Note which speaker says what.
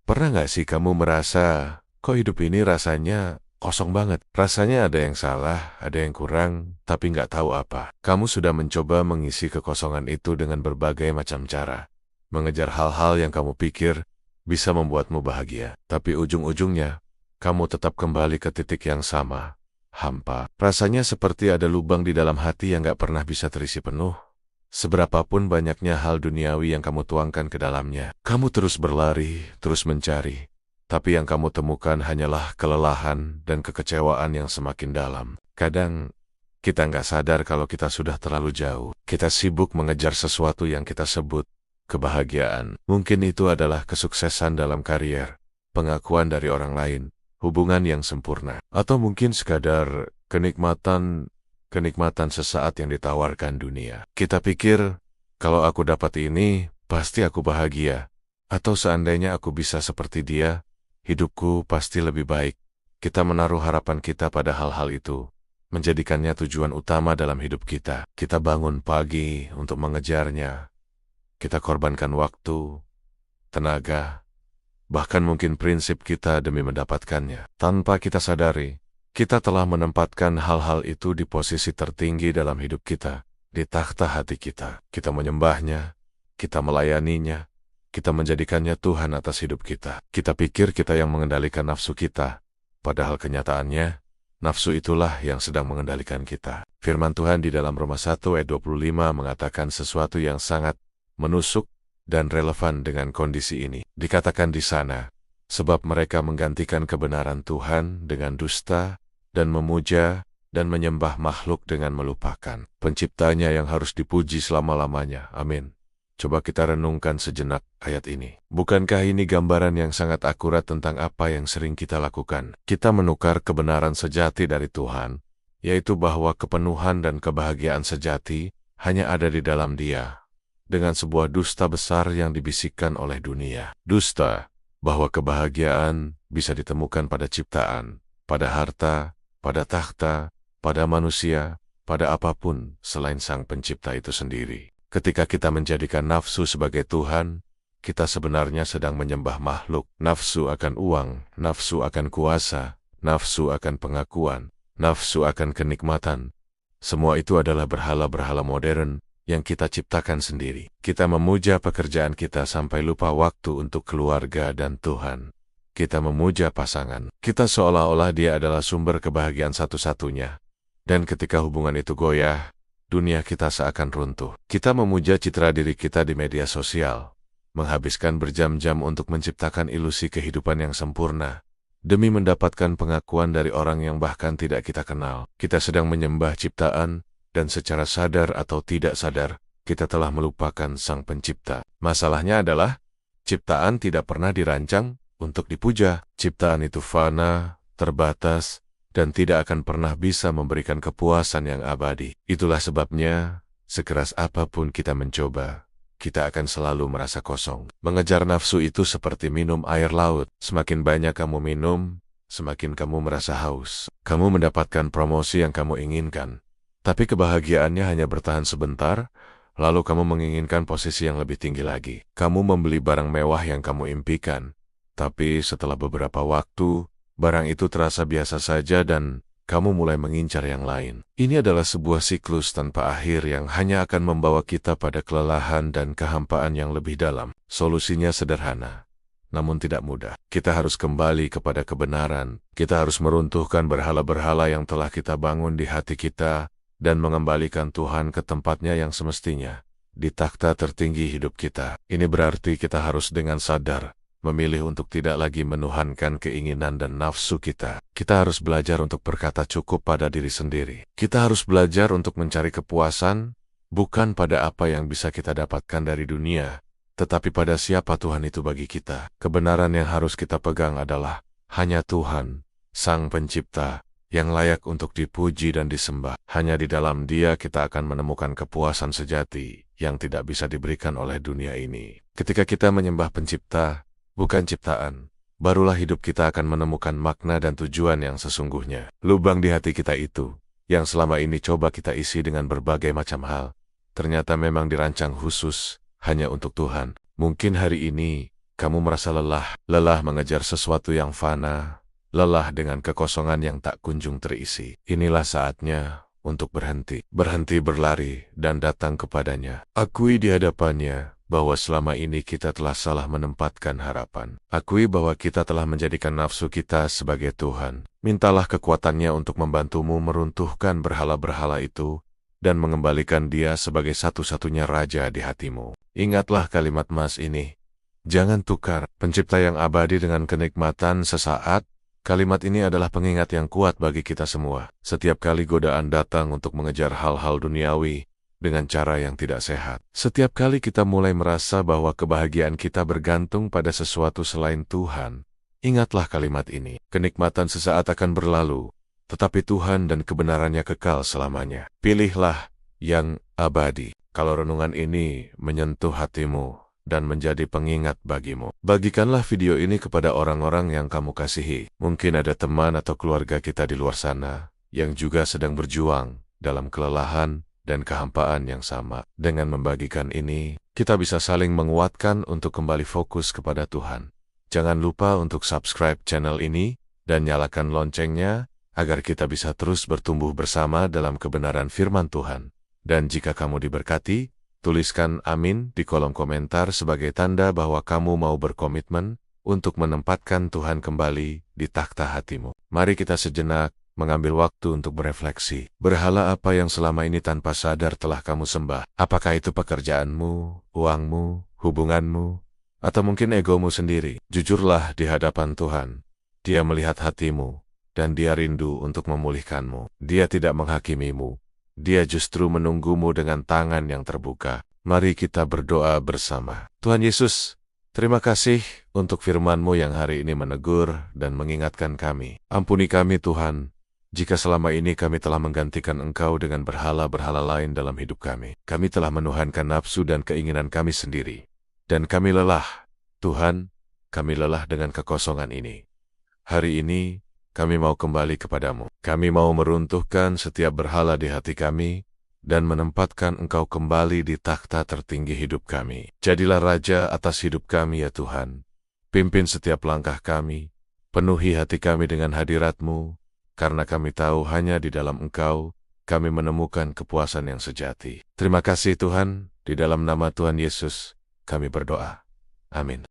Speaker 1: Pernah nggak sih kamu merasa, kok hidup ini rasanya kosong banget? Rasanya ada yang salah, ada yang kurang, tapi nggak tahu apa. Kamu sudah mencoba mengisi kekosongan itu dengan berbagai macam cara. Mengejar hal-hal yang kamu pikir bisa membuatmu bahagia. Tapi ujung-ujungnya, kamu tetap kembali ke titik yang sama. Hampa. Rasanya seperti ada lubang di dalam hati yang nggak pernah bisa terisi penuh. Seberapapun banyaknya hal duniawi yang kamu tuangkan ke dalamnya, kamu terus berlari, terus mencari. Tapi yang kamu temukan hanyalah kelelahan dan kekecewaan yang semakin dalam. Kadang, kita nggak sadar kalau kita sudah terlalu jauh. Kita sibuk mengejar sesuatu yang kita sebut kebahagiaan. Mungkin itu adalah kesuksesan dalam karier, pengakuan dari orang lain, hubungan yang sempurna, atau mungkin sekadar kenikmatan sesaat yang ditawarkan dunia. Kita pikir, kalau aku dapat ini, pasti aku bahagia. Atau seandainya aku bisa seperti dia, hidupku pasti lebih baik. Kita menaruh harapan kita pada hal-hal itu, menjadikannya tujuan utama dalam hidup kita. Kita bangun pagi untuk mengejarnya. Kita korbankan waktu, tenaga, bahkan mungkin prinsip kita demi mendapatkannya. Tanpa kita sadari, kita telah menempatkan hal-hal itu di posisi tertinggi dalam hidup kita, di takhta hati kita. Kita menyembahnya, kita melayaninya, kita menjadikannya Tuhan atas hidup kita. Kita pikir kita yang mengendalikan nafsu kita, padahal kenyataannya, nafsu itulah yang sedang mengendalikan kita. Firman Tuhan di dalam Roma 1 ayat 25 mengatakan sesuatu yang sangat menusuk dan relevan dengan kondisi ini. Dikatakan di sana, sebab mereka menggantikan kebenaran Tuhan dengan dusta, dan memuja dan menyembah makhluk dengan melupakan Penciptanya yang harus dipuji selama-lamanya. Amin. Coba kita renungkan sejenak ayat ini. Bukankah ini gambaran yang sangat akurat tentang apa yang sering kita lakukan? Kita menukar kebenaran sejati dari Tuhan, yaitu bahwa kepenuhan dan kebahagiaan sejati hanya ada di dalam Dia, dengan sebuah dusta besar yang dibisikkan oleh dunia. Dusta, bahwa kebahagiaan bisa ditemukan pada ciptaan, pada harta, pada takhta, pada manusia, pada apapun selain Sang Pencipta itu sendiri. Ketika kita menjadikan nafsu sebagai Tuhan, kita sebenarnya sedang menyembah makhluk. Nafsu akan uang, nafsu akan kuasa, nafsu akan pengakuan, nafsu akan kenikmatan. Semua itu adalah berhala-berhala modern yang kita ciptakan sendiri. Kita memuja pekerjaan kita sampai lupa waktu untuk keluarga dan Tuhan. Kita memuja pasangan. Kita seolah-olah dia adalah sumber kebahagiaan satu-satunya. Dan ketika hubungan itu goyah, dunia kita seakan runtuh. Kita memuja citra diri kita di media sosial, menghabiskan berjam-jam untuk menciptakan ilusi kehidupan yang sempurna, demi mendapatkan pengakuan dari orang yang bahkan tidak kita kenal. Kita sedang menyembah ciptaan, dan secara sadar atau tidak sadar, kita telah melupakan Sang Pencipta. Masalahnya adalah, ciptaan tidak pernah dirancang untuk dipuja. Ciptaan itu fana, terbatas, dan tidak akan pernah bisa memberikan kepuasan yang abadi. Itulah sebabnya, sekeras apapun kita mencoba, kita akan selalu merasa kosong. Mengejar nafsu itu seperti minum air laut. Semakin banyak kamu minum, semakin kamu merasa haus. Kamu mendapatkan promosi yang kamu inginkan, tapi kebahagiaannya hanya bertahan sebentar, lalu kamu menginginkan posisi yang lebih tinggi lagi. Kamu membeli barang mewah yang kamu impikan, tapi setelah beberapa waktu, barang itu terasa biasa saja dan kamu mulai mengincar yang lain. Ini adalah sebuah siklus tanpa akhir yang hanya akan membawa kita pada kelelahan dan kehampaan yang lebih dalam. Solusinya sederhana, namun tidak mudah. Kita harus kembali kepada kebenaran. Kita harus meruntuhkan berhala-berhala yang telah kita bangun di hati kita dan mengembalikan Tuhan ke tempatnya yang semestinya, di takhta tertinggi hidup kita. Ini berarti kita harus dengan sadar memilih untuk tidak lagi menuhankan keinginan dan nafsu kita. Kita harus belajar untuk berkata cukup pada diri sendiri. Kita harus belajar untuk mencari kepuasan, bukan pada apa yang bisa kita dapatkan dari dunia, tetapi pada siapa Tuhan itu bagi kita. Kebenaran yang harus kita pegang adalah, hanya Tuhan, Sang Pencipta, yang layak untuk dipuji dan disembah. Hanya di dalam Dia kita akan menemukan kepuasan sejati, yang tidak bisa diberikan oleh dunia ini. Ketika kita menyembah Pencipta, bukan ciptaan, barulah hidup kita akan menemukan makna dan tujuan yang sesungguhnya. Lubang di hati kita itu, yang selama ini coba kita isi dengan berbagai macam hal, ternyata memang dirancang khusus, hanya untuk Tuhan. Mungkin hari ini, kamu merasa lelah mengejar sesuatu yang fana, lelah dengan kekosongan yang tak kunjung terisi. Inilah saatnya untuk berhenti berlari dan datang kepadanya. Akui di hadapannya bahwa selama ini kita telah salah menempatkan harapan. Akui bahwa kita telah menjadikan nafsu kita sebagai Tuhan. Mintalah kekuatannya untuk membantumu meruntuhkan berhala-berhala itu dan mengembalikan dia sebagai satu-satunya raja di hatimu. Ingatlah kalimat Mas ini. Jangan tukar pencipta yang abadi dengan kenikmatan sesaat. Kalimat ini adalah pengingat yang kuat bagi kita semua. Setiap kali godaan datang untuk mengejar hal-hal duniawi dengan cara yang tidak sehat. Setiap kali kita mulai merasa bahwa kebahagiaan kita bergantung pada sesuatu selain Tuhan, ingatlah kalimat ini. Kenikmatan sesaat akan berlalu, tetapi Tuhan dan kebenarannya kekal selamanya. Pilihlah yang abadi. Kalau renungan ini menyentuh hatimu dan menjadi pengingat bagimu, bagikanlah video ini kepada orang-orang yang kamu kasihi. Mungkin ada teman atau keluarga kita di luar sana yang juga sedang berjuang dalam kelelahan dan kehampaan yang sama. Dengan membagikan ini, kita bisa saling menguatkan untuk kembali fokus kepada Tuhan. Jangan lupa untuk subscribe channel ini dan nyalakan loncengnya agar kita bisa terus bertumbuh bersama dalam kebenaran firman Tuhan. Dan jika kamu diberkati, tuliskan amin di kolom komentar sebagai tanda bahwa kamu mau berkomitmen untuk menempatkan Tuhan kembali di takhta hatimu. Mari kita sejenak mengambil waktu untuk berefleksi. Berhala apa yang selama ini tanpa sadar telah kamu sembah? Apakah itu pekerjaanmu, uangmu, hubunganmu, atau mungkin egomu sendiri? Jujurlah di hadapan Tuhan. Dia melihat hatimu, dan Dia rindu untuk memulihkanmu. Dia tidak menghakimimu. Dia justru menunggumu dengan tangan yang terbuka. Mari kita berdoa bersama. Tuhan Yesus, terima kasih untuk firman-Mu yang hari ini menegur dan mengingatkan kami. Ampuni kami Tuhan, jika selama ini kami telah menggantikan Engkau dengan berhala-berhala lain dalam hidup kami. Kami telah menuhankan nafsu dan keinginan kami sendiri. Dan kami lelah. Tuhan, kami lelah dengan kekosongan ini. Hari ini, kami mau kembali kepadamu. Kami mau meruntuhkan setiap berhala di hati kami dan menempatkan Engkau kembali di takhta tertinggi hidup kami. Jadilah Raja atas hidup kami ya Tuhan. Pimpin setiap langkah kami. Penuhi hati kami dengan hadirat-Mu, karena kami tahu hanya di dalam Engkau kami menemukan kepuasan yang sejati. Terima kasih Tuhan, di dalam nama Tuhan Yesus kami berdoa. Amin.